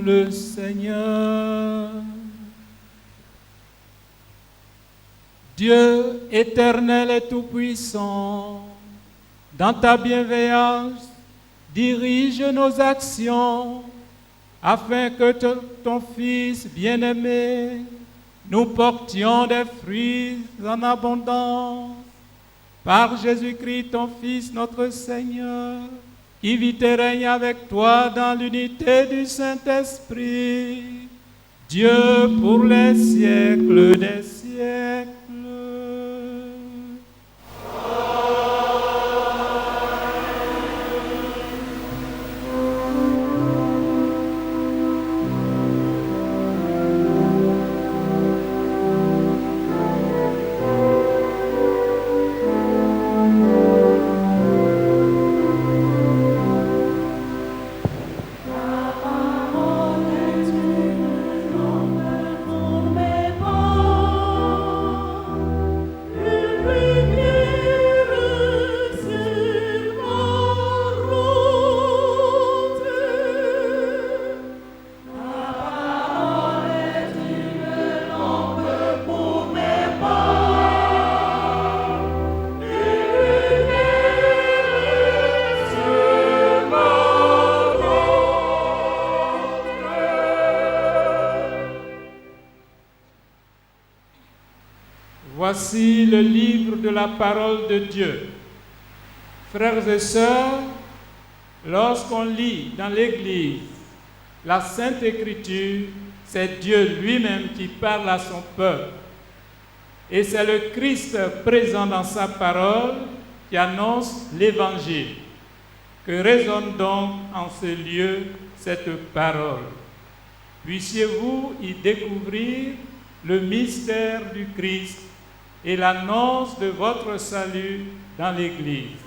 le Seigneur. Dieu éternel et tout-puissant, dans ta bienveillance, dirige nos actions afin que ton Fils bien-aimé, nous portions des fruits en abondance. Par Jésus-Christ, ton Fils, notre Seigneur, qui vit et règne avec toi dans l'unité du Saint-Esprit, Dieu pour les siècles des siècles. Voici le livre de la parole de Dieu. Frères et sœurs, lorsqu'on lit dans l'Église la Sainte Écriture, c'est Dieu lui-même qui parle à son peuple. Et c'est le Christ présent dans sa parole qui annonce l'Évangile. Que résonne donc en ce lieu cette parole. Puissiez-vous y découvrir le mystère du Christ et l'annonce de votre salut dans l'Église.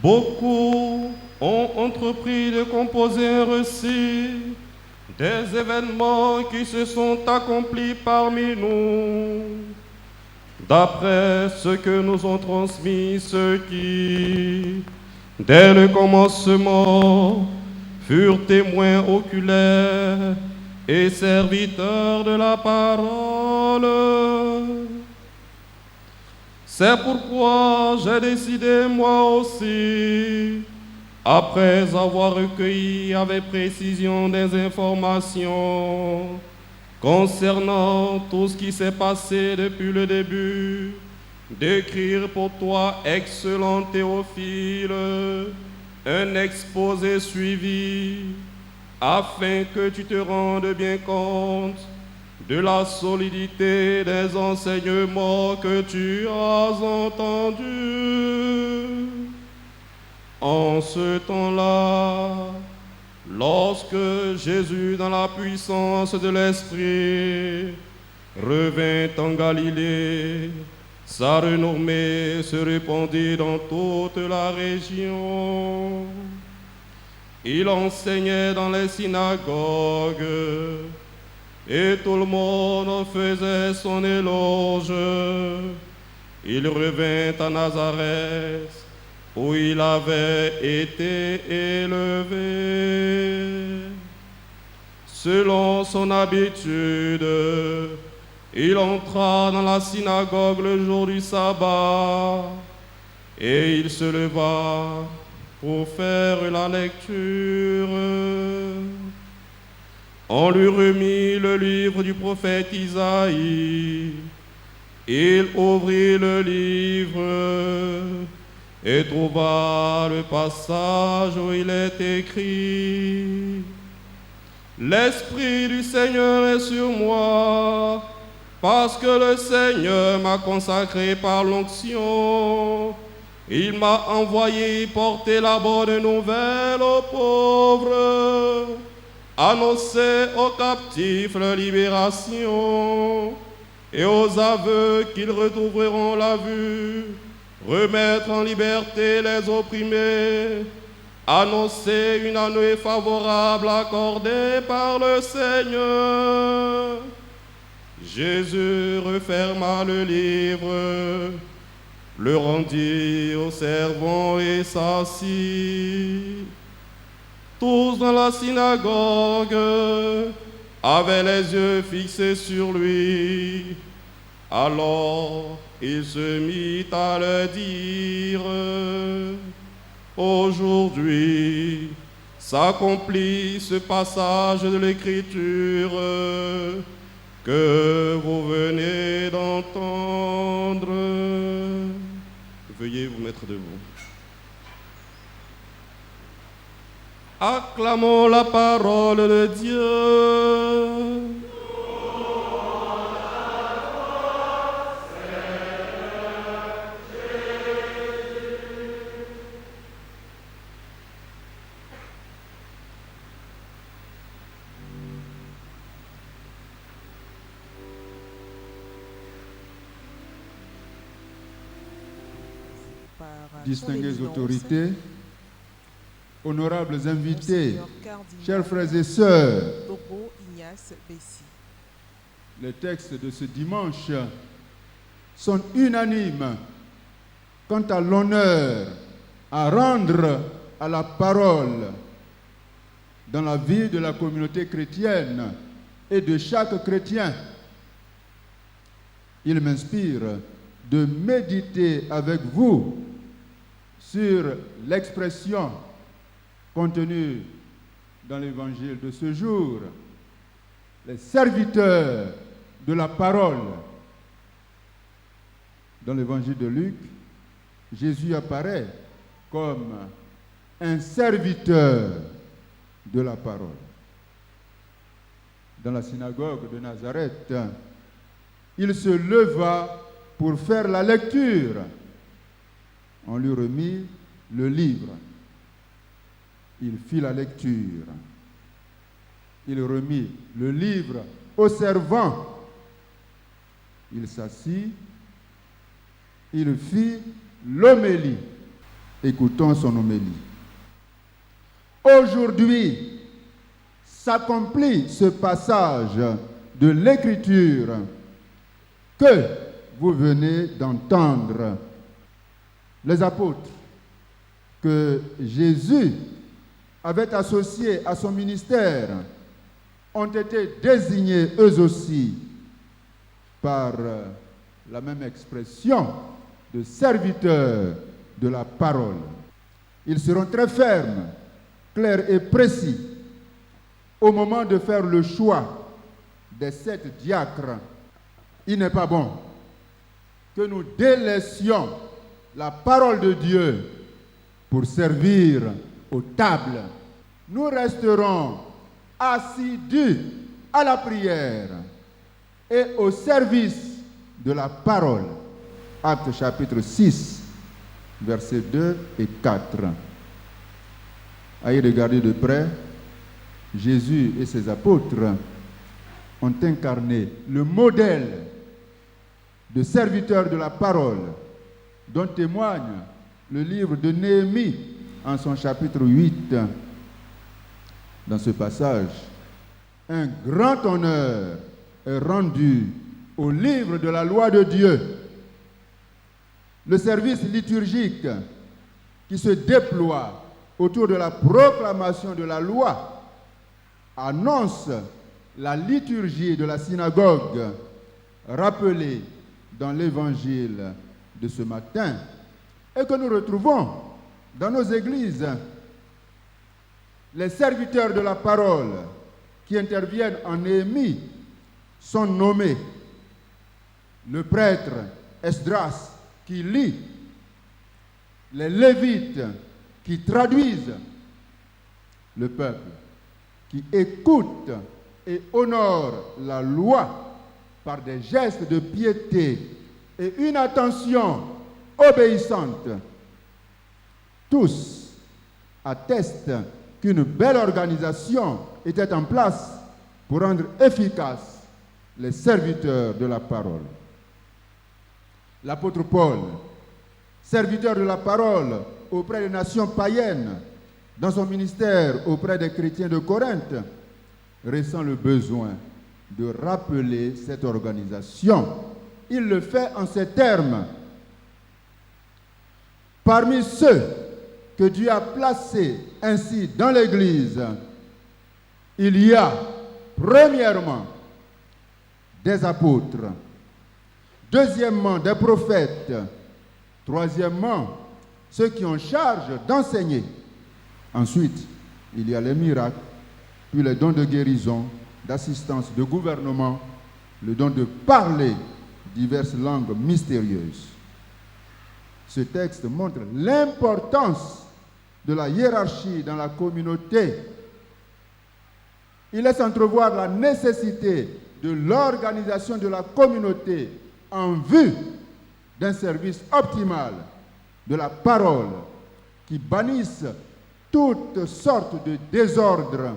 Beaucoup ont entrepris de composer un récit des événements qui se sont accomplis parmi nous, d'après ce que nous ont transmis ceux qui, dès le commencement, furent témoins oculaires et serviteurs de la parole. C'est pourquoi j'ai décidé moi aussi, après avoir recueilli avec précision des informations concernant tout ce qui s'est passé depuis le début, d'écrire pour toi, excellent Théophile, un exposé suivi, afin que tu te rendes bien compte de la solidité des enseignements que tu as entendus. En ce temps-là, lorsque Jésus, dans la puissance de l'Esprit, revint en Galilée, sa renommée se répandit dans toute la région. Il enseignait dans les synagogues, et tout le monde faisait son éloge. Il revint à Nazareth, où il avait été élevé. Selon son habitude, il entra dans la synagogue le jour du sabbat, et il se leva pour faire la lecture. On lui remit le livre du prophète Isaïe. Il ouvrit le livre et trouva le passage où il est écrit: L'Esprit du Seigneur est sur moi, parce que le Seigneur m'a consacré par l'onction. Il m'a envoyé porter la bonne nouvelle aux pauvres, annoncer aux captifs la libération, et aux aveux qu'ils retrouveront la vue, remettre en liberté les opprimés, annoncer une année favorable accordée par le Seigneur. Jésus referma le livre, le rendit au servant et s'assit. Tous dans la synagogue avaient les yeux fixés sur lui. Alors il se mit à leur dire: Aujourd'hui s'accomplit ce passage de l'Écriture que vous venez d'entendre. Veuillez vous mettre debout. Acclamons la parole de Dieu. Distinguées autorités, honorables invités, chers frères et sœurs, les textes de ce dimanche sont unanimes quant à l'honneur à rendre à la parole dans la vie de la communauté chrétienne et de chaque chrétien. Il m'inspire de méditer avec vous sur l'expression contenue dans l'évangile de ce jour, les serviteurs de la parole. Dans l'évangile de Luc, Jésus apparaît comme un serviteur de la parole. Dans la synagogue de Nazareth, il se leva pour faire la lecture. On lui remit le livre. Il fit la lecture. Il remit le livre au servant. Il s'assit. Il fit l'homélie. Écoutons son homélie. Aujourd'hui s'accomplit ce passage de l'Écriture que vous venez d'entendre. Les apôtres que Jésus avait associés à son ministère ont été désignés eux aussi par la même expression de serviteurs de la parole. Ils seront très fermes, clairs et précis au moment de faire le choix des 7 diacres. Il n'est pas bon que nous délaissions la parole de Dieu pour servir aux tables. Nous resterons assidus à la prière et au service de la parole. Actes chapitre 6, versets 2 et 4. À y regarder de près, Jésus et ses apôtres ont incarné le modèle de serviteurs de la parole dont témoigne le livre de Néhémie en son chapitre 8. Dans ce passage, un grand honneur est rendu au livre de la loi de Dieu. Le service liturgique qui se déploie autour de la proclamation de la loi annonce la liturgie de la synagogue rappelée dans l'évangile de ce matin et que nous retrouvons dans nos églises. Les serviteurs de la parole qui interviennent en Néhémie sont nommés. Le prêtre Esdras qui lit les Lévites qui traduisent le peuple, qui écoutent et honorent la loi par des gestes de piété et une attention obéissante. Tous attestent qu'une belle organisation était en place pour rendre efficaces les serviteurs de la parole. L'apôtre Paul, serviteur de la parole auprès des nations païennes, dans son ministère auprès des chrétiens de Corinthe, ressent le besoin de rappeler cette organisation. Il le fait en ces termes. Parmi ceux que Dieu a placés ainsi dans l'Église, il y a premièrement des apôtres, deuxièmement des prophètes, troisièmement ceux qui ont charge d'enseigner. Ensuite, il y a les miracles, puis les dons de guérison, d'assistance, de gouvernement, le don de parler diverses langues mystérieuses. Ce texte montre l'importance de la hiérarchie dans la communauté. Il laisse entrevoir la nécessité de l'organisation de la communauté en vue d'un service optimal de la parole qui bannisse toutes sortes de désordres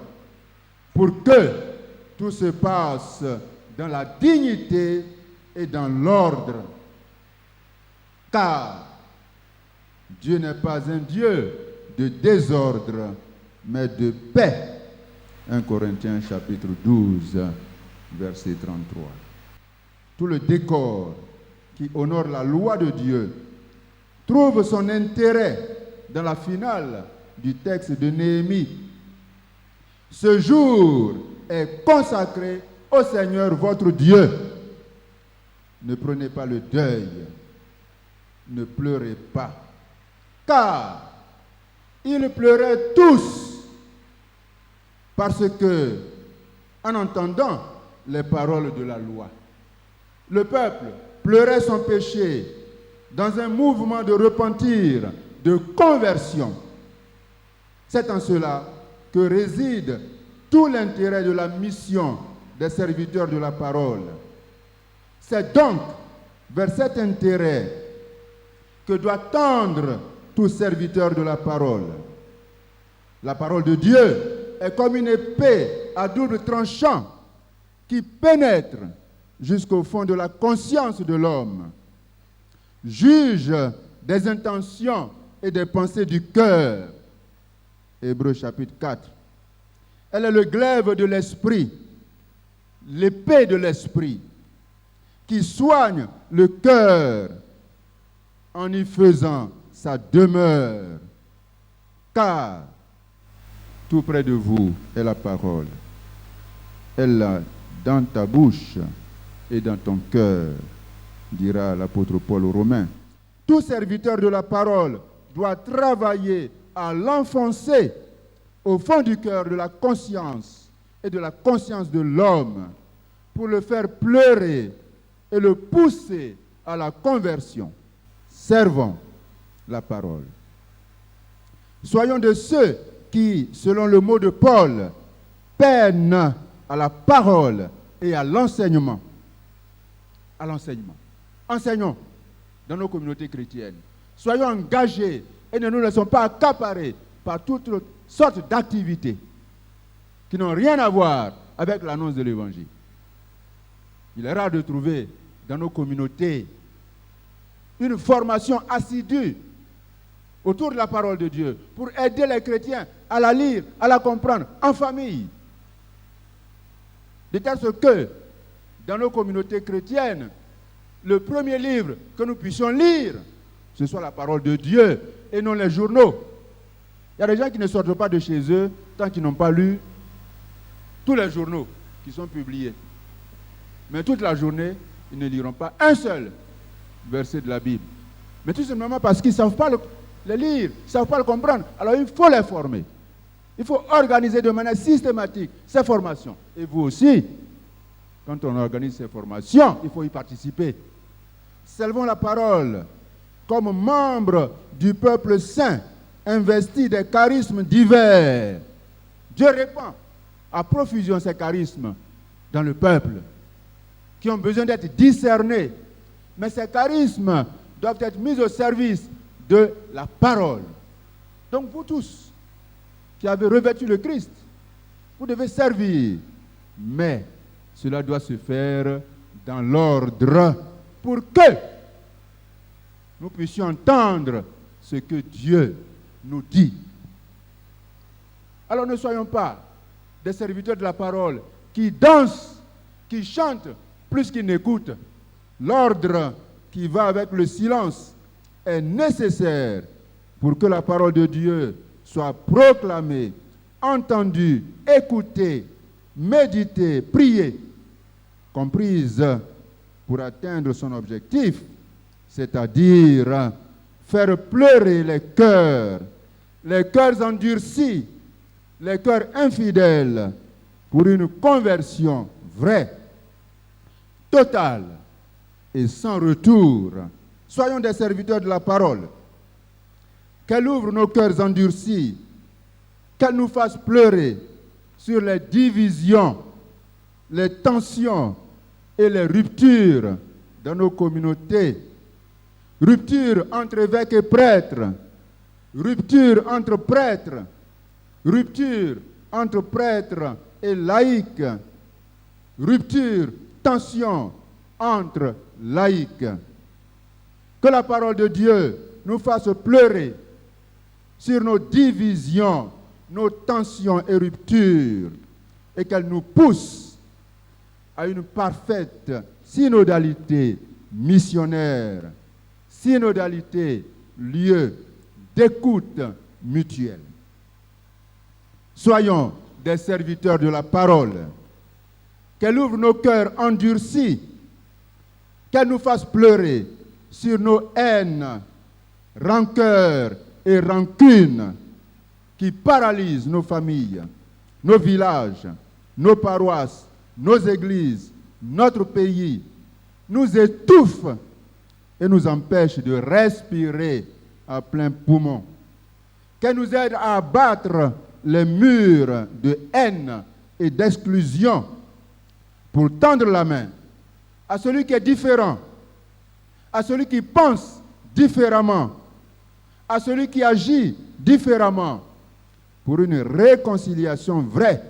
pour que tout se passe dans la dignité et dans l'ordre. Car Dieu n'est pas un Dieu de désordre, mais de paix. 1 Corinthiens chapitre 12, verset 33. Tout le décor qui honore la loi de Dieu trouve son intérêt dans la finale du texte de Néhémie. Ce jour est consacré au Seigneur votre Dieu. Ne prenez pas le deuil, ne pleurez pas, car ils pleuraient tous parce que, en entendant les paroles de la loi, le peuple pleurait son péché dans un mouvement de repentir, de conversion. C'est en cela que réside tout l'intérêt de la mission des serviteurs de la parole. C'est donc vers cet intérêt que doit tendre tout serviteur de la parole. La parole de Dieu est comme une épée à double tranchant qui pénètre jusqu'au fond de la conscience de l'homme, juge des intentions et des pensées du cœur. Hébreux chapitre 4. Elle est le glaive de l'esprit, l'épée de l'esprit, qui soigne le cœur en y faisant sa demeure. Car tout près de vous est la parole. Elle est dans ta bouche et dans ton cœur, dira l'apôtre Paul aux Romains. Tout serviteur de la parole doit travailler à l'enfoncer au fond du cœur de la conscience et de la conscience de l'homme pour le faire pleurer et le pousser à la conversion. Servons la parole. Soyons de ceux qui, selon le mot de Paul, peinent à la parole et à l'enseignement. À l'enseignement. Enseignons dans nos communautés chrétiennes. Soyons engagés et ne nous laissons pas accaparer par toutes sortes d'activités qui n'ont rien à voir avec l'annonce de l'Évangile. Il est rare de trouver dans nos communautés une formation assidue autour de la parole de Dieu pour aider les chrétiens à la lire, à la comprendre en famille. De telle sorte que dans nos communautés chrétiennes, le premier livre que nous puissions lire, ce soit la parole de Dieu et non les journaux. Il y a des gens qui ne sortent pas de chez eux tant qu'ils n'ont pas lu tous les journaux qui sont publiés. Mais toute la journée, ils ne liront pas un seul verset de la Bible. Mais tout simplement parce qu'ils ne savent pas le lire, ils ne savent pas le comprendre. Alors il faut les former. Il faut organiser de manière systématique ces formations. Et vous aussi, quand on organise ces formations, il faut y participer. Servons la parole comme membres du peuple saint, investis des charismes divers. Dieu répand à profusion ces charismes dans le peuple, qui ont besoin d'être discernés. Mais ces charismes doivent être mis au service de la parole. Donc vous tous qui avez revêtu le Christ, vous devez servir. Mais cela doit se faire dans l'ordre pour que nous puissions entendre ce que Dieu nous dit. Alors ne soyons pas des serviteurs de la parole qui dansent, qui chantent plus qu'ils n'écoutent. L'ordre qui va avec le silence est nécessaire pour que la parole de Dieu soit proclamée, entendue, écoutée, méditée, priée, comprise pour atteindre son objectif, c'est-à-dire faire pleurer les cœurs endurcis, les cœurs infidèles, pour une conversion vraie, totale et sans retour. Soyons des serviteurs de la parole. Qu'elle ouvre nos cœurs endurcis, qu'elle nous fasse pleurer sur les divisions, les tensions et les ruptures dans nos communautés. Rupture entre évêques et prêtres, rupture entre prêtres, rupture entre prêtres et laïcs, rupture, tension entre laïcs. Que la parole de Dieu nous fasse pleurer sur nos divisions, nos tensions et ruptures, et qu'elle nous pousse à une parfaite synodalité missionnaire, synodalité, lieu d'écoute mutuelle. Soyons des serviteurs de la parole. Qu'elle ouvre nos cœurs endurcis, qu'elle nous fasse pleurer sur nos haines, rancœurs et rancunes qui paralysent nos familles, nos villages, nos paroisses, nos églises, notre pays, nous étouffent et nous empêchent de respirer à plein poumon. Qu'elle nous aide à abattre les murs de haine et d'exclusion pour tendre la main à celui qui est différent, à celui qui pense différemment, à celui qui agit différemment, pour une réconciliation vraie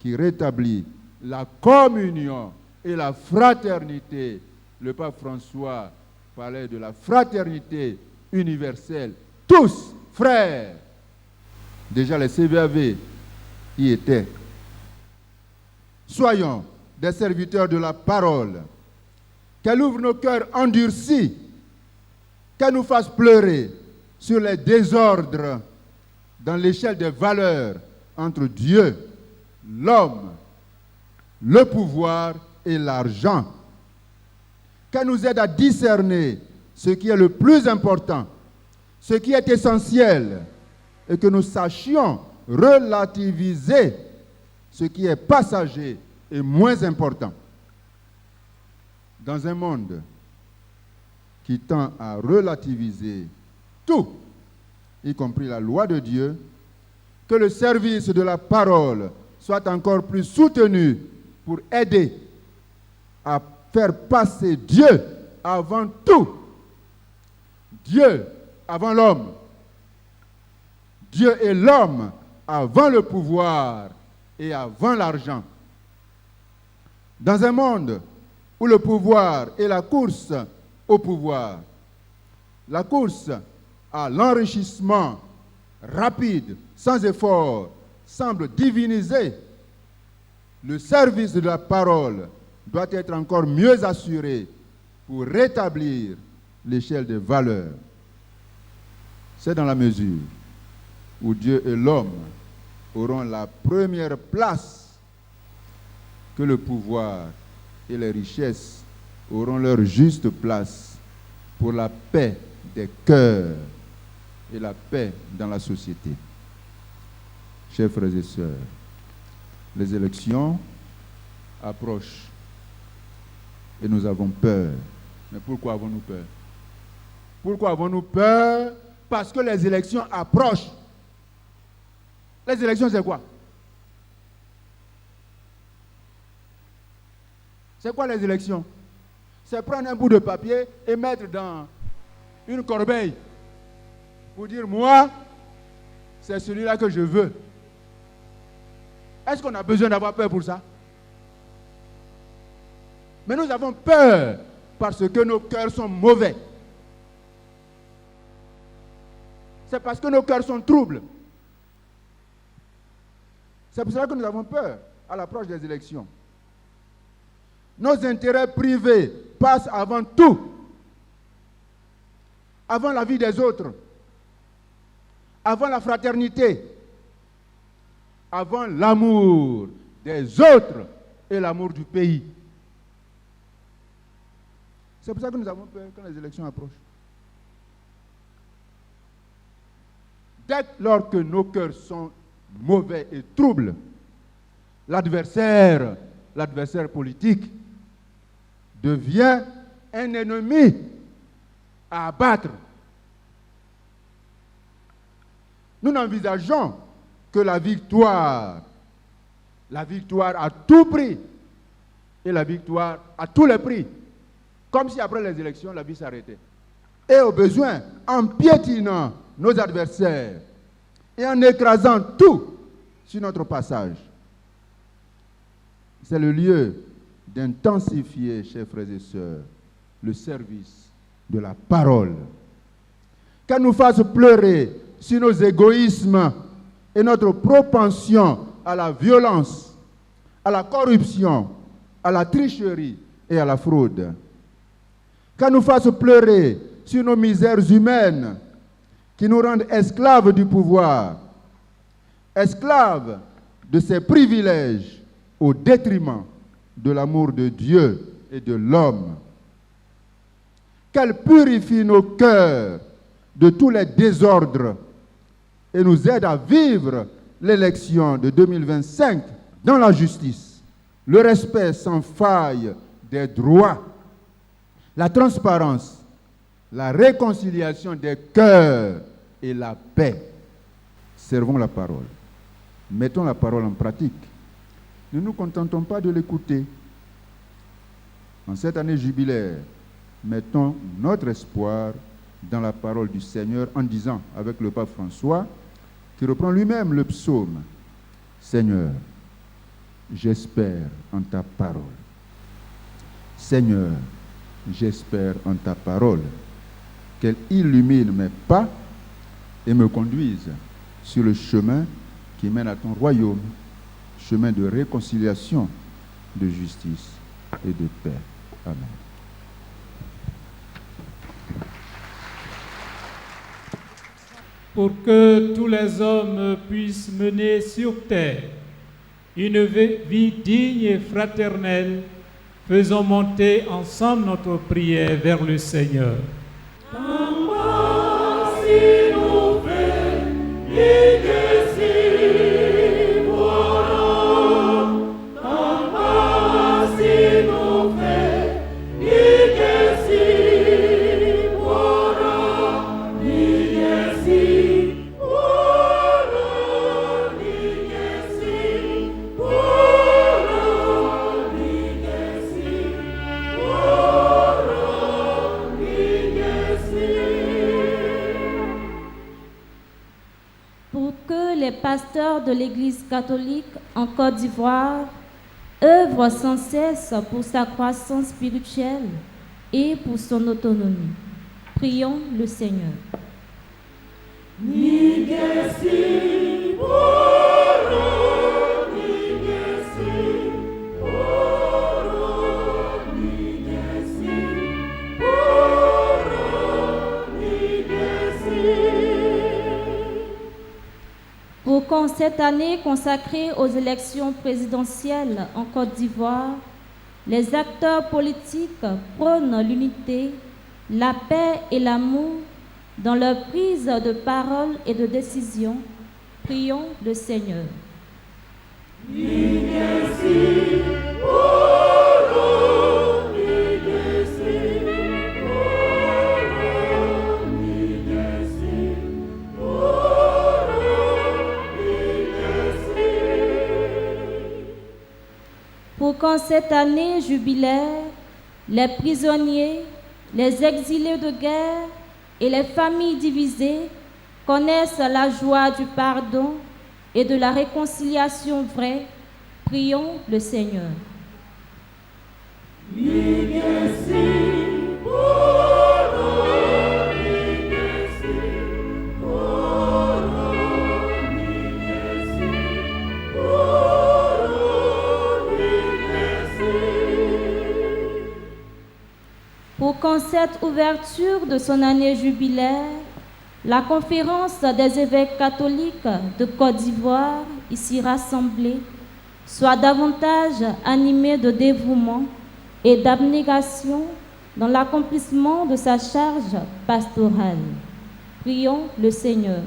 qui rétablit la communion et la fraternité. Le pape François parlait de la fraternité universelle. Tous frères. Déjà les CVAV y étaient. Soyons des serviteurs de la parole. Qu'elle ouvre nos cœurs endurcis, qu'elle nous fasse pleurer sur les désordres dans l'échelle des valeurs entre Dieu, l'homme, le pouvoir et l'argent. Qu'elle nous aide à discerner ce qui est le plus important, ce qui est essentiel, et que nous sachions relativiser ce qui est passager et moins important. Dans un monde qui tend à relativiser tout, y compris la loi de Dieu, que le service de la parole soit encore plus soutenu pour aider à faire passer Dieu avant tout. Dieu avant l'homme. Dieu et l'homme avant le pouvoir et avant l'argent. Dans un monde où le pouvoir est la course au pouvoir, la course à l'enrichissement rapide, sans effort, semble divinisée, le service de la parole doit être encore mieux assuré pour rétablir l'échelle des valeurs. C'est dans la mesure où Dieu et l'homme auront la première place que le pouvoir et les richesses auront leur juste place pour la paix des cœurs et la paix dans la société. Chers frères et sœurs, les élections approchent et nous avons peur. Mais pourquoi avons-nous peur? Pourquoi avons-nous peur? Parce que les élections approchent. Les élections, c'est quoi? C'est quoi les élections? C'est prendre un bout de papier et mettre dans une corbeille pour dire, moi, c'est celui-là que je veux. Est-ce qu'on a besoin d'avoir peur pour ça? Mais nous avons peur parce que nos cœurs sont mauvais. C'est parce que nos cœurs sont troubles. C'est pour cela que nous avons peur à l'approche des élections. Nos intérêts privés passent avant tout, avant la vie des autres, avant la fraternité, avant l'amour des autres et l'amour du pays. C'est pour ça que nous avons peur quand les élections approchent. Dès lors que nos cœurs sont mauvais et troubles, l'adversaire politique devient un ennemi à abattre. Nous n'envisageons que la victoire à tout prix et la victoire à tous les prix, comme si après les élections, la vie s'arrêtait. Et au besoin, en piétinant nos adversaires et en écrasant tout sur notre passage. C'est le lieu d'intensifier, chers frères et sœurs, le service de la parole. Qu'elle nous fasse pleurer sur nos égoïsmes et notre propension à la violence, à la corruption, à la tricherie et à la fraude. Qu'elle nous fasse pleurer sur nos misères humaines qui nous rendent esclaves du pouvoir, esclaves de ses privilèges au détriment de l'amour de Dieu et de l'homme. Qu'elle purifie nos cœurs de tous les désordres et nous aide à vivre l'élection de 2025 dans la justice, le respect sans faille des droits, la transparence, la réconciliation des cœurs et la paix. Servons la parole. Mettons la parole en pratique. Ne nous contentons pas de l'écouter. En cette année jubilaire, mettons notre espoir dans la parole du Seigneur en disant avec le pape François, qui reprend lui-même le psaume, Seigneur, j'espère en ta parole. Seigneur, j'espère en ta parole, qu'elle illumine mes pas et me conduise sur le chemin qui mène à ton royaume, chemin de réconciliation, de justice et de paix. Amen. Pour que tous les hommes puissent mener sur terre une vie digne et fraternelle, faisons monter ensemble notre prière vers le Seigneur. Pasteurs de l'Église catholique en Côte d'Ivoire œuvrent sans cesse pour sa croissance spirituelle et pour son autonomie. Prions le Seigneur. Pour qu'en cette année consacrée aux élections présidentielles en Côte d'Ivoire, les acteurs politiques prônent l'unité, la paix et l'amour dans leur prise de parole et de décision, prions le Seigneur. pour qu'en cette année jubilaire, les prisonniers, les exilés de guerre et les familles divisées connaissent la joie du pardon et de la réconciliation vraie. Prions le Seigneur. Pour qu'en cette ouverture de son année jubilaire, la conférence des évêques catholiques de Côte d'Ivoire, ici rassemblée, soit davantage animée de dévouement et d'abnégation dans l'accomplissement de sa charge pastorale. Prions le Seigneur.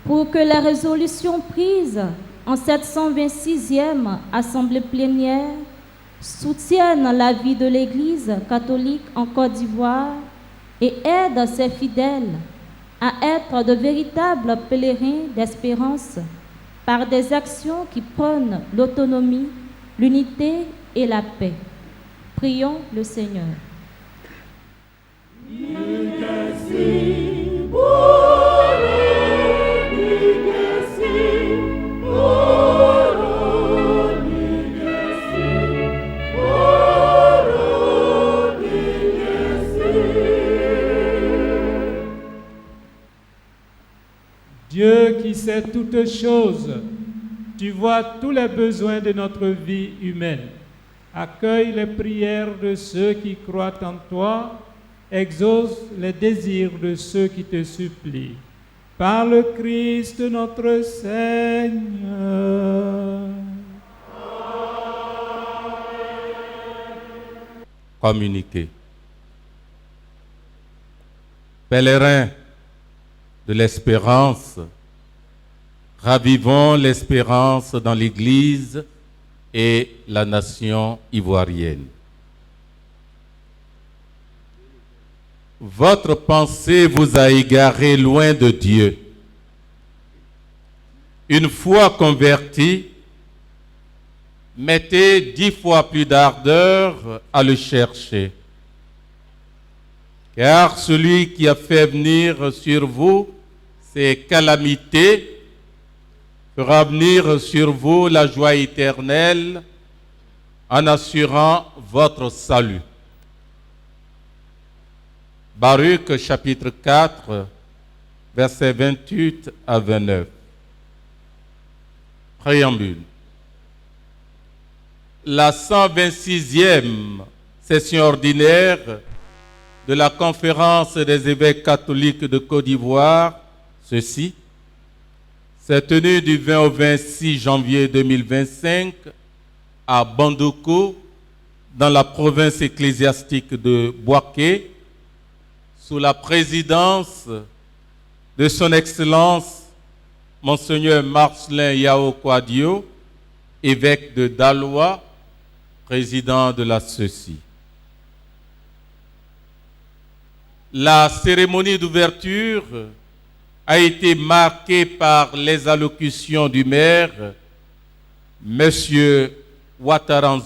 Pour que les résolutions prises en cette 126e Assemblée plénière soutiennent la vie de l'Église catholique en Côte d'Ivoire et aident ses fidèles à être de véritables pèlerins d'espérance par des actions qui prônent l'autonomie, l'unité et la paix. Prions le Seigneur. Dieu qui sait toutes choses, tu vois tous les besoins de notre vie humaine. Accueille les prières de ceux qui croient en toi, exauce les désirs de ceux qui te supplient. Par le Christ notre Seigneur. Communiqué. Pèlerins de l'espérance, ravivons l'espérance dans l'Église et la nation ivoirienne. Votre pensée vous a égaré loin de Dieu. Une fois converti, mettez 10 fois plus d'ardeur à le chercher. Car celui qui a fait venir sur vous ces calamités fera venir sur vous la joie éternelle en assurant votre salut. Baruch chapitre 4, versets 28 à 29. Préambule. La 126e session ordinaire de la conférence des évêques catholiques de Côte d'Ivoire, s'est tenue du 20 au 26 janvier 2025 à Bandoko, dans la province ecclésiastique de Bouaké, sous la présidence de son Excellence Monseigneur Marcelin Yao Kwadio, évêque de Daloa, président de la CECI. La cérémonie d'ouverture a été marquée par les allocutions du maire, M. Ouattara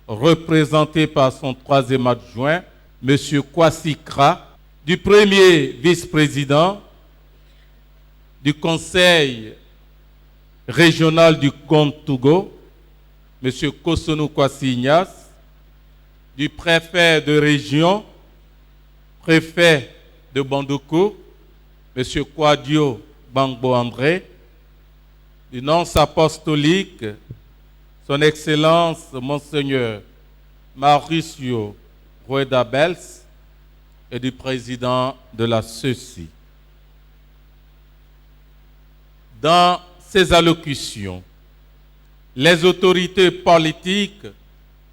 représenté par son troisième adjoint, M. Kwasi Kra, du premier vice-président du conseil régional du Comte-Togo, M. Kosonou Kwasi Ignace, du préfet de région, préfet de Bandoko, M. Kwadio Bangbo André, du nonce apostolique, son Excellence Monseigneur Mauricio Rueda Bels, et du président de la CECI. Dans ces allocutions, les autorités politiques,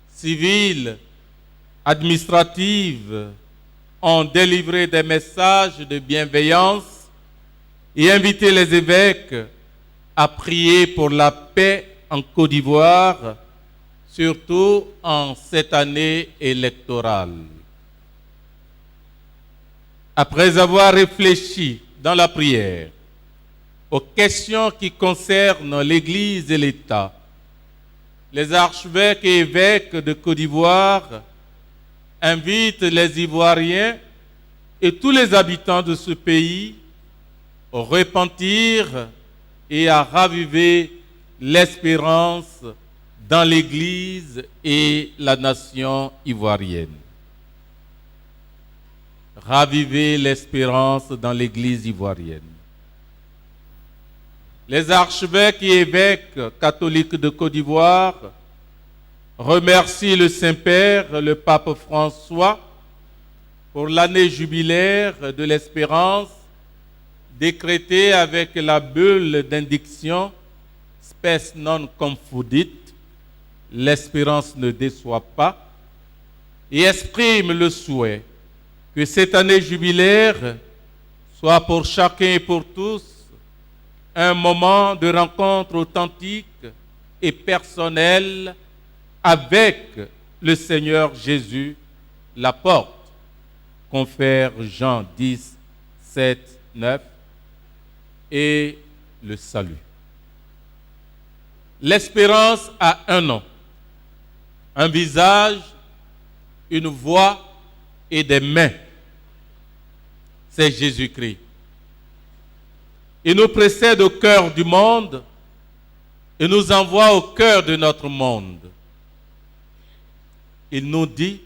civiles, administratives ont délivré des messages de bienveillance et invité les évêques à prier pour la paix en Côte d'Ivoire, surtout en cette année électorale. Après avoir réfléchi dans la prière aux questions qui concernent l'Église et l'État, les archevêques et évêques de Côte d'Ivoire invitent les Ivoiriens et tous les habitants de ce pays au repentir et à raviver l'espérance dans l'Église et la nation ivoirienne. Raviver l'espérance dans l'Église ivoirienne. Les archevêques et évêques catholiques de Côte d'Ivoire remercient le Saint-Père, le pape François, pour l'année jubilaire de l'espérance décrétée avec la bulle d'indiction Spes non confudit, l'espérance ne déçoit pas, et exprime le souhait que cette année jubilaire soit pour chacun et pour tous un moment de rencontre authentique et personnelle avec le Seigneur Jésus, la porte, confère Jean 10, 7, 9, et le salut. L'espérance a un nom, un visage, une voix et des mains. C'est Jésus-Christ. Il nous précède au cœur du monde et nous envoie au cœur de notre monde. Il nous dit,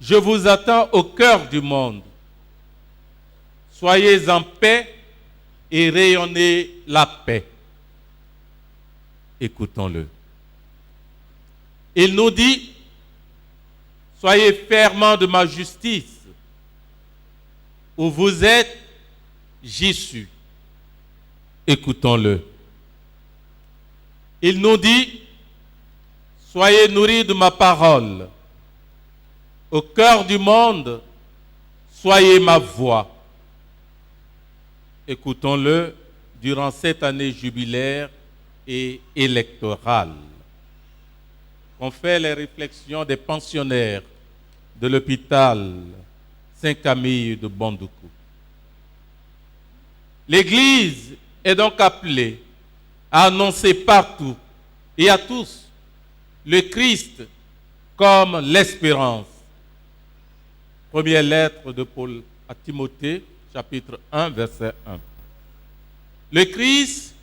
je vous attends au cœur du monde. Soyez en paix et rayonnez la paix. Écoutons-le. Il nous dit, soyez ferments de ma justice. Où vous êtes, j'y suis. Écoutons-le. Il nous dit, soyez nourris de ma parole. Au cœur du monde, soyez ma voix. Écoutons-le durant cette année jubilaire et électorale. On fait les réflexions des pensionnaires de l'hôpital Saint-Camille de Bondoukou. L'Église est donc appelée à annoncer partout et à tous le Christ comme l'espérance. Première lettre de Paul à Timothée, chapitre 1, verset 1. Le Christ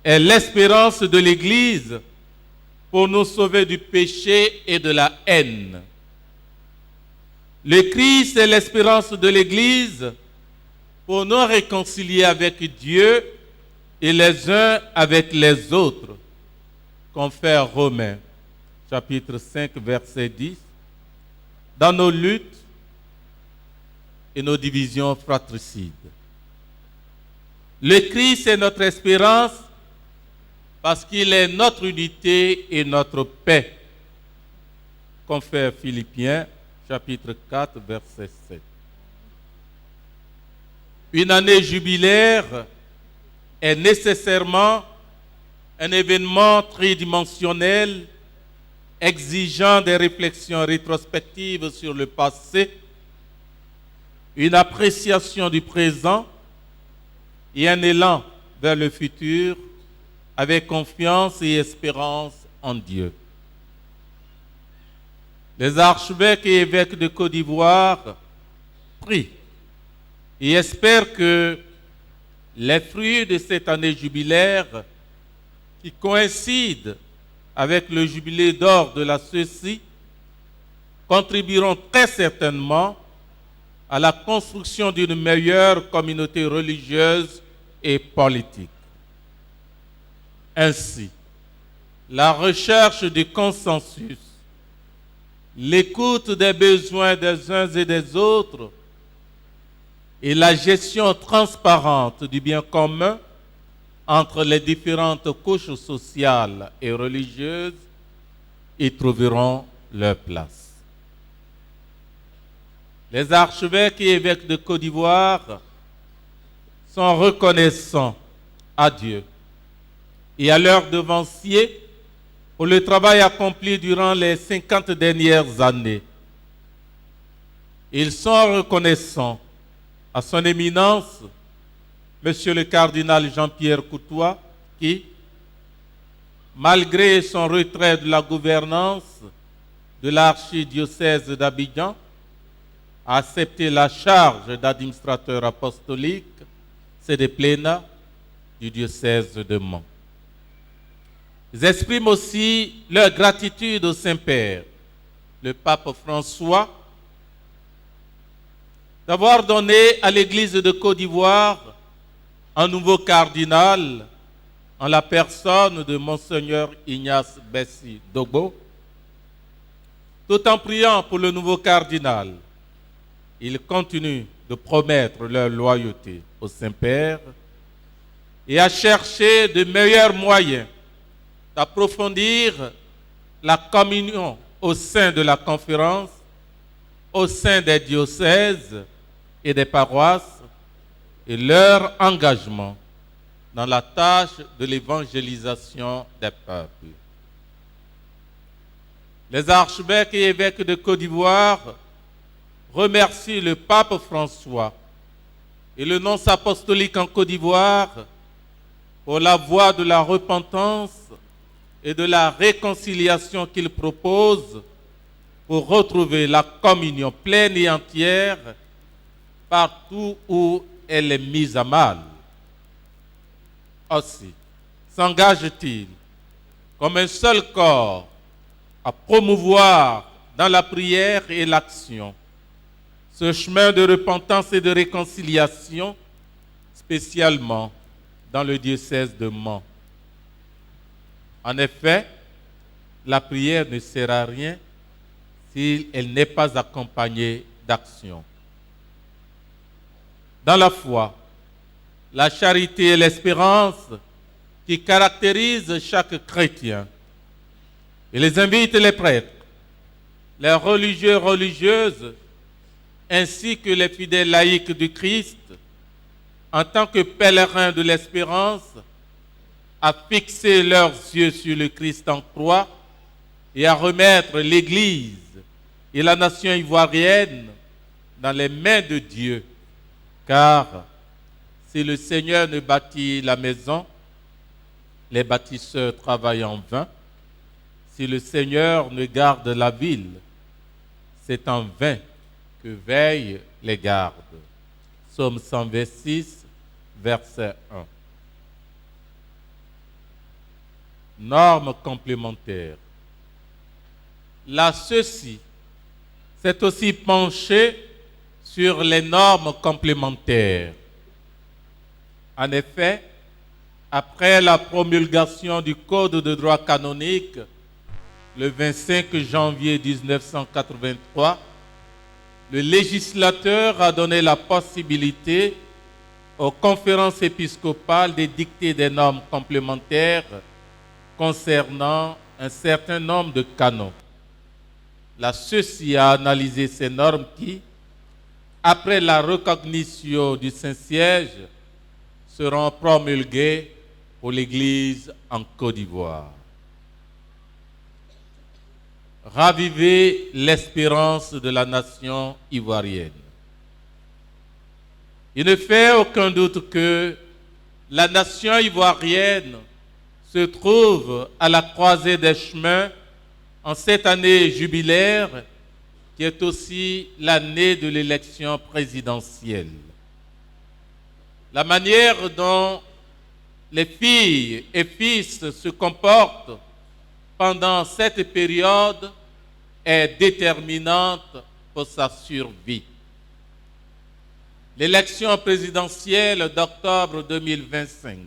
est l'espérance de l'Église pour nous sauver du péché et de la haine. Le Christ est l'espérance de l'Église pour nous réconcilier avec Dieu et les uns avec les autres. Confère Romains, chapitre 5, verset 10. Dans nos luttes et nos divisions fratricides. Le Christ est notre espérance parce qu'il est notre unité et notre paix. Confère Philippiens, chapitre 4, verset 7. Une année jubilaire est nécessairement un événement tridimensionnel exigeant des réflexions rétrospectives sur le passé, une appréciation du présent et un élan vers le futur avec confiance et espérance en Dieu. Les archevêques et évêques de Côte d'Ivoire prient et espèrent que les fruits de cette année jubilaire, qui coïncident avec le jubilé d'or de la CECI, contribueront très certainement à la construction d'une meilleure communauté religieuse et politique. Ainsi, la recherche du consensus, l'écoute des besoins des uns et des autres et la gestion transparente du bien commun entre les différentes couches sociales et religieuses y trouveront leur place. Les archevêques et évêques de Côte d'Ivoire sont reconnaissants à Dieu et à leurs devanciers pour le travail accompli durant les 50 dernières années. Ils sont reconnaissants à son éminence, Monsieur le cardinal Jean-Pierre Coutois, qui, malgré son retrait de la gouvernance de l'archidiocèse d'Abidjan, a accepté la charge d'administrateur apostolique, c'est des plénats du diocèse de Mans. Ils expriment aussi leur gratitude au Saint-Père, le pape François, d'avoir donné à l'Église de Côte d'Ivoire un nouveau cardinal en la personne de Monseigneur Ignace Bessi Dogbo. Tout en priant pour le nouveau cardinal, ils continuent de promettre leur loyauté au Saint-Père et à chercher de meilleurs moyens d'approfondir la communion au sein de la conférence, au sein des diocèses et des paroisses, et leur engagement dans la tâche de l'évangélisation des peuples. Les archevêques et évêques de Côte d'Ivoire remercient le pape François et le nonce apostolique en Côte d'Ivoire pour la voie de la repentance et de la réconciliation qu'il propose pour retrouver la communion pleine et entière partout où elle est mise à mal. Aussi, s'engage-t-il comme un seul corps à promouvoir dans la prière et l'action ce chemin de repentance et de réconciliation, spécialement dans le diocèse de Mans. En effet, la prière ne sert à rien si elle n'est pas accompagnée d'action. Dans la foi, la charité et l'espérance qui caractérisent chaque chrétien. Il les invite les prêtres, les religieux et religieuses, ainsi que les fidèles laïcs du Christ, en tant que pèlerins de l'espérance, à fixer leurs yeux sur le Christ en croix et à remettre l'Église et la nation ivoirienne dans les mains de Dieu. Car si le Seigneur ne bâtit la maison, les bâtisseurs travaillent en vain. Si le Seigneur ne garde la ville, c'est en vain que veillent les gardes. Psaume 126, verset 1. Normes complémentaires. La ceci s'est aussi penché sur les normes complémentaires. En effet, après la promulgation du Code de droit canonique, le 25 janvier 1983, le législateur a donné la possibilité aux conférences épiscopales d'édicter des normes complémentaires concernant un certain nombre de canons. La ceci a analysé ces normes qui, après la recognition du Saint-Siège, seront promulguées pour l'Église en Côte d'Ivoire. Raviver l'espérance de la nation ivoirienne. Il ne fait aucun doute que la nation ivoirienne se trouve à la croisée des chemins en cette année jubilaire qui est aussi l'année de l'élection présidentielle. La manière dont les filles et fils se comportent pendant cette période est déterminante pour sa survie. L'élection présidentielle d'octobre 2025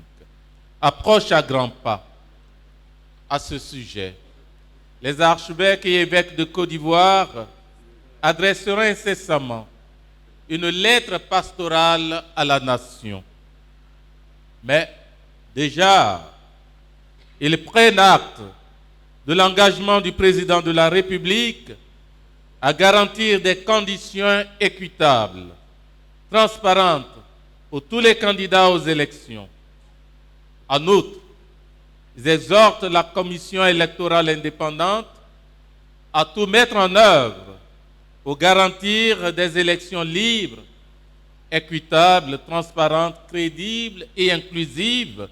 approche à grands pas. À ce sujet, les archevêques et évêques de Côte d'Ivoire adresseront incessamment une lettre pastorale à la nation. Mais déjà, ils prennent acte de l'engagement du président de la République à garantir des conditions équitables, transparentes pour tous les candidats aux élections. En outre, Ils exhortent la commission électorale indépendante à tout mettre en œuvre pour garantir des élections libres, équitables, transparentes, crédibles et inclusives,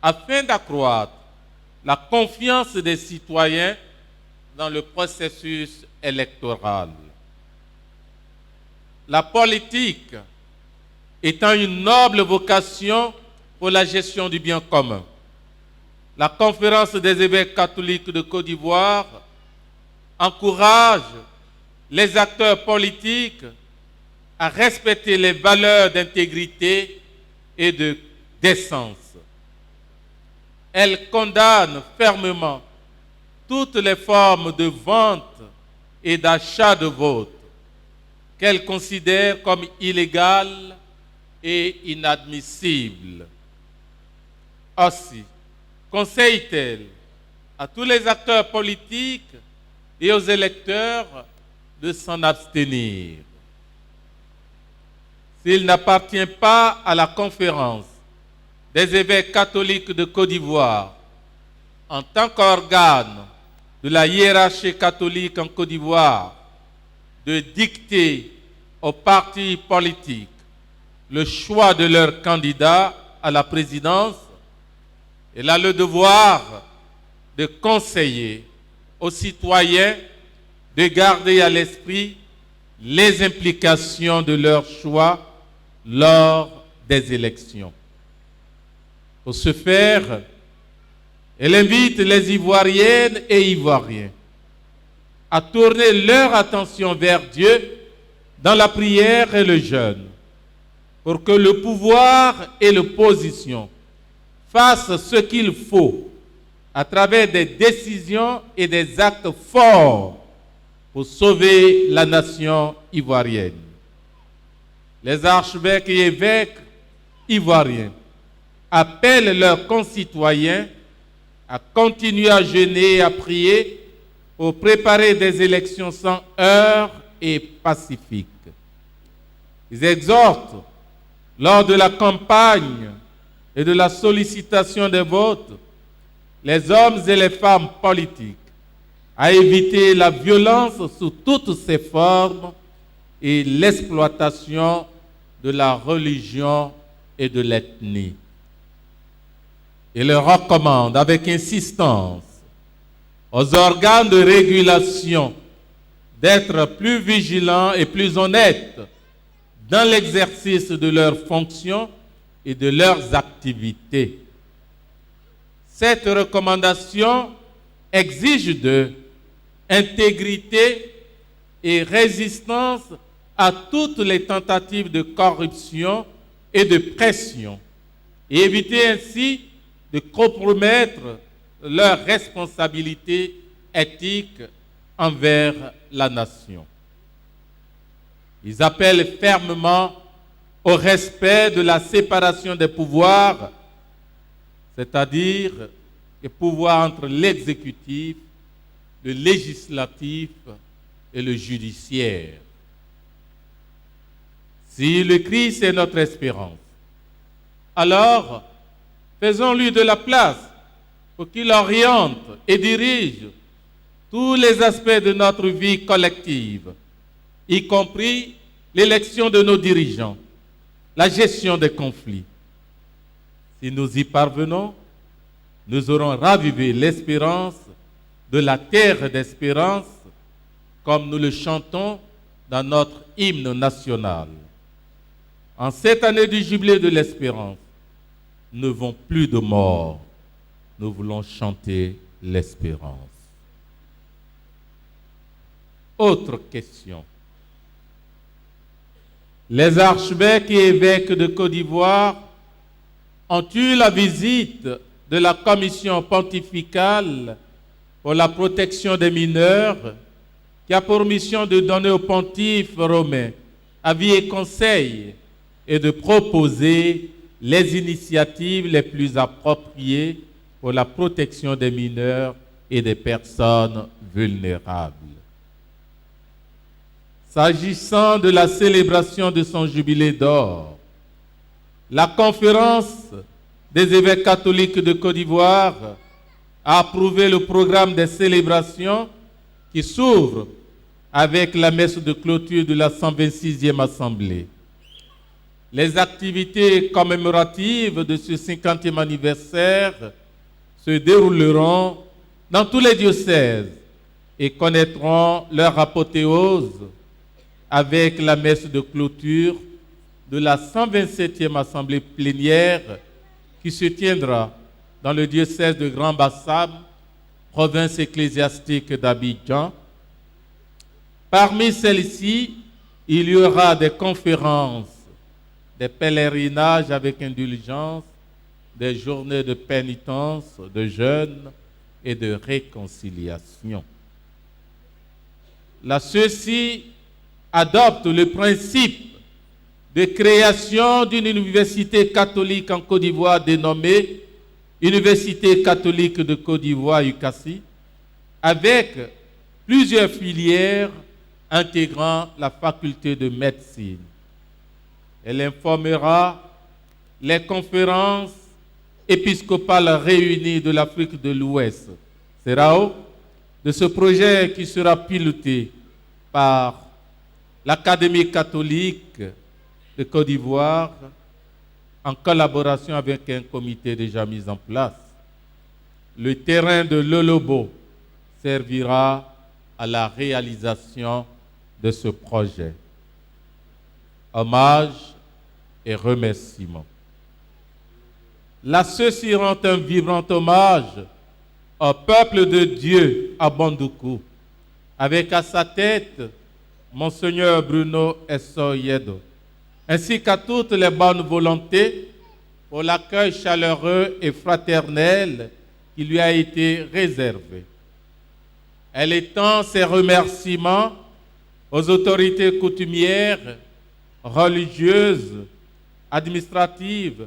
afin d'accroître la confiance des citoyens dans le processus électoral. La politique étant une noble vocation pour la gestion du bien commun, la Conférence des évêques catholiques de Côte d'Ivoire encourage les acteurs politiques à respecter les valeurs d'intégrité et de décence. Elle condamne fermement toutes les formes de vente et d'achat de vote qu'elle considère comme illégales et inadmissibles. Aussi, conseille-t-elle à tous les acteurs politiques et aux électeurs de s'en abstenir. S'il n'appartient pas à la conférence des évêques catholiques de Côte d'Ivoire, en tant qu'organe de la hiérarchie catholique en Côte d'Ivoire, de dicter aux partis politiques le choix de leur candidat à la présidence, elle a le devoir de conseiller aux citoyens de garder à l'esprit les implications de leur choix lors des élections. Pour ce faire, elle invite les Ivoiriennes et Ivoiriens à tourner leur attention vers Dieu dans la prière et le jeûne, pour que le pouvoir et l'opposition fassent ce qu'il faut à travers des décisions et des actes forts pour sauver la nation ivoirienne. Les archevêques et évêques ivoiriens appellent leurs concitoyens à continuer à jeûner et à prier pour préparer des élections sans heurts et pacifiques. Ils exhortent, lors de la campagne et de la sollicitation des votes, les hommes et les femmes politiques à éviter la violence sous toutes ses formes et l'exploitation de la religion et de l'ethnie. Il leur recommande avec insistance aux organes de régulation d'être plus vigilants et plus honnêtes dans l'exercice de leurs fonctions et de leurs activités. Cette recommandation exige d'eux intégrité et résistance à toutes les tentatives de corruption et de pression, et éviter ainsi de compromettre leurs responsabilités éthiques envers la nation. Ils appellent fermement au respect de la séparation des pouvoirs, c'est-à-dire le pouvoir entre l'exécutif, le législatif et le judiciaire. Si le Christ est notre espérance, alors faisons-lui de la place pour qu'il oriente et dirige tous les aspects de notre vie collective, y compris l'élection de nos dirigeants, la gestion des conflits. Si nous y parvenons, nous aurons ravivé l'espérance de la terre d'espérance, comme nous le chantons dans notre hymne national. En cette année du jubilé de l'espérance, nous ne voulons plus de mort, nous voulons chanter l'espérance. Autre question. Les archevêques et évêques de Côte d'Ivoire ont eu la visite de la commission pontificale pour la protection des mineurs, qui a pour mission de donner au pontife romain avis et conseils et de proposer les initiatives les plus appropriées pour la protection des mineurs et des personnes vulnérables. S'agissant de la célébration de son jubilé d'or, la conférence des évêques catholiques de Côte d'Ivoire a approuvé le programme des célébrations qui s'ouvre avec la messe de clôture de la 126e Assemblée. Les activités commémoratives de ce 50e anniversaire se dérouleront dans tous les diocèses et connaîtront leur apothéose avec la messe de clôture de la 127e Assemblée plénière qui se tiendra dans le diocèse de Grand Bassam, province ecclésiastique d'Abidjan. Parmi celles-ci, il y aura des conférences, des pèlerinages avec indulgence, des journées de pénitence, de jeûne et de réconciliation. Ceux-ci adoptent le principe de création d'une université catholique en Côte d'Ivoire dénommée Université catholique de Côte d'Ivoire, UCASI, avec plusieurs filières intégrant la faculté de médecine. Elle informera les conférences épiscopales réunies de l'Afrique de l'Ouest, CERAO, de ce projet qui sera piloté par l'Académie catholique de Côte d'Ivoire en collaboration avec un comité déjà mis en place. Le terrain de Lolobo servira à la réalisation de ce projet. Hommage et remerciements. Ceux-ci rend un vibrant hommage au peuple de Dieu à Bandoukou, avec à sa tête Monseigneur Bruno Essoyedo, ainsi qu'à toutes les bonnes volontés pour l'accueil chaleureux et fraternel qui lui a été réservé. Elle étend ses remerciements aux autorités coutumières, religieuses, administratives,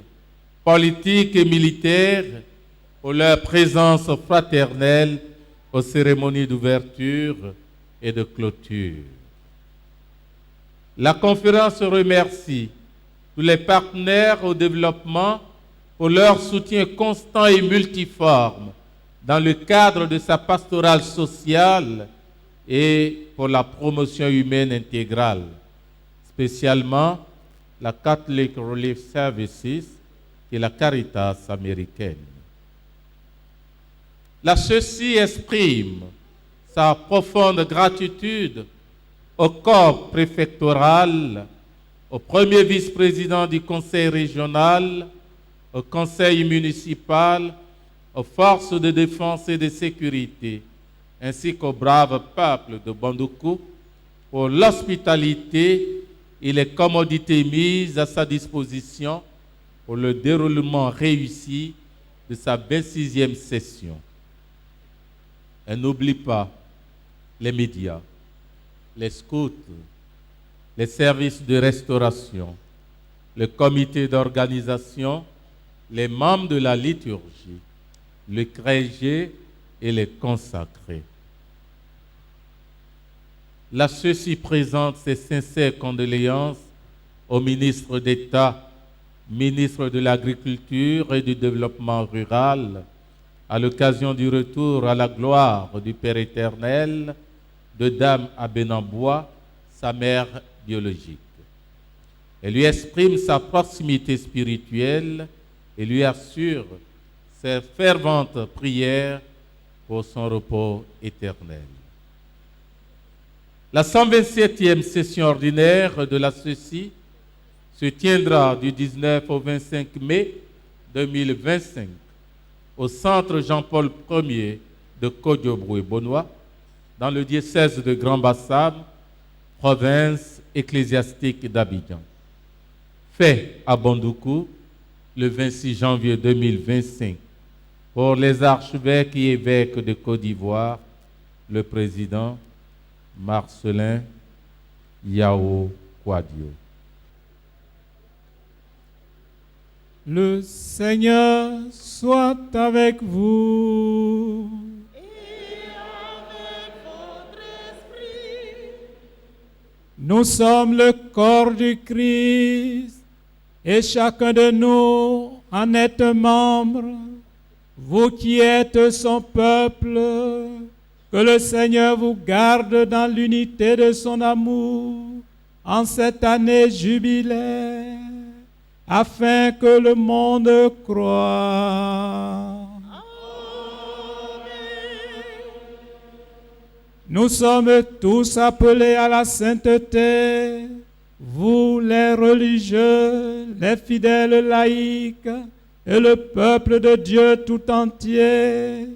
politiques et militaires pour leur présence fraternelle aux cérémonies d'ouverture et de clôture. La conférence remercie tous les partenaires au développement pour leur soutien constant et multiforme dans le cadre de sa pastorale sociale et pour la promotion humaine intégrale, spécialement la Catholic Relief Services et la Caritas américaine. Ceci exprime sa profonde gratitude au corps préfectoral, au premier vice-président du conseil régional, au conseil municipal, aux forces de défense et de sécurité, ainsi qu'au brave peuple de Bandoukou pour l'hospitalité et les commodités mises à sa disposition pour le déroulement réussi de sa 26e session. Elle n'oublie pas les médias, les scouts, les services de restauration, le comité d'organisation, les membres de la liturgie, le clergé et les consacrés. Ceci présente ses sincères condoléances au ministre d'État, ministre de l'Agriculture et du Développement rural, à l'occasion du retour à la gloire du Père éternel de Dame Abenambois, sa mère biologique. Elle lui exprime sa proximité spirituelle et lui assure ses ferventes prières pour son repos éternel. La 127e session ordinaire de la CECI se tiendra du 19 au 25 mai 2025 au centre Jean-Paul Ier de Kodiobrou-et-Bonois, dans le diocèse de Grand Bassam, province ecclésiastique d'Abidjan. Fait à Bandoukou le 26 janvier 2025 pour les archevêques et évêques de Côte d'Ivoire, le président Marcelin Yao Kwadio. Le Seigneur soit avec vous. Et avec votre esprit. Nous sommes le corps du Christ et chacun de nous en êtes membre, vous qui êtes son peuple. Que le Seigneur vous garde dans l'unité de son amour en cette année jubilaire, afin que le monde croie. Nous sommes tous appelés à la sainteté, vous les religieux, les fidèles laïcs et le peuple de Dieu tout entier.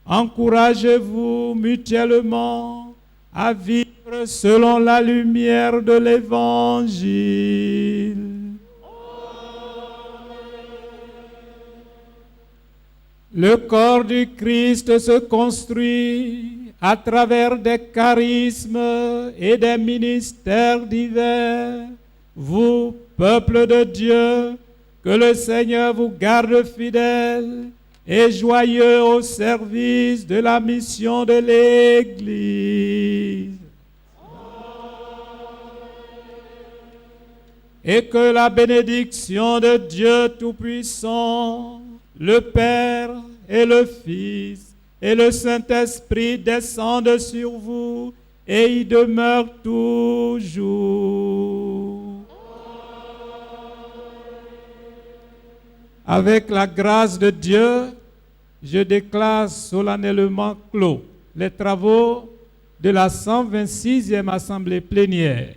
Encouragez-vous mutuellement à vivre selon la lumière de l'Évangile. Le corps du Christ se construit à travers des charismes et des ministères divers. Vous, peuple de Dieu, que le Seigneur vous garde fidèle et joyeux au service de la mission de l'Église. Et que la bénédiction de Dieu Tout-Puissant, le Père et le Fils et le Saint-Esprit descendent sur vous et y demeurent toujours. Avec la grâce de Dieu, je déclare solennellement clos les travaux de la 126e Assemblée plénière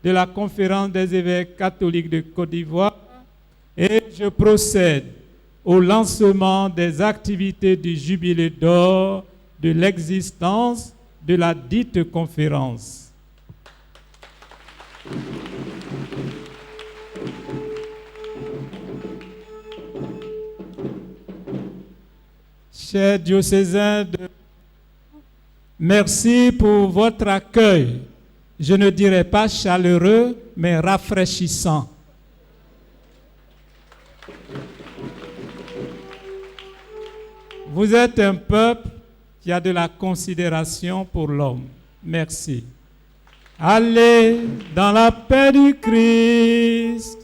de la Conférence des évêques catholiques de Côte d'Ivoire et je procède au lancement des activités du Jubilé d'or de l'existence de la dite conférence. Chers diocésains, merci pour votre accueil. Je ne dirais pas chaleureux, mais rafraîchissant. Vous êtes un peuple qui a de la considération pour l'homme. Merci. Allez dans la paix du Christ.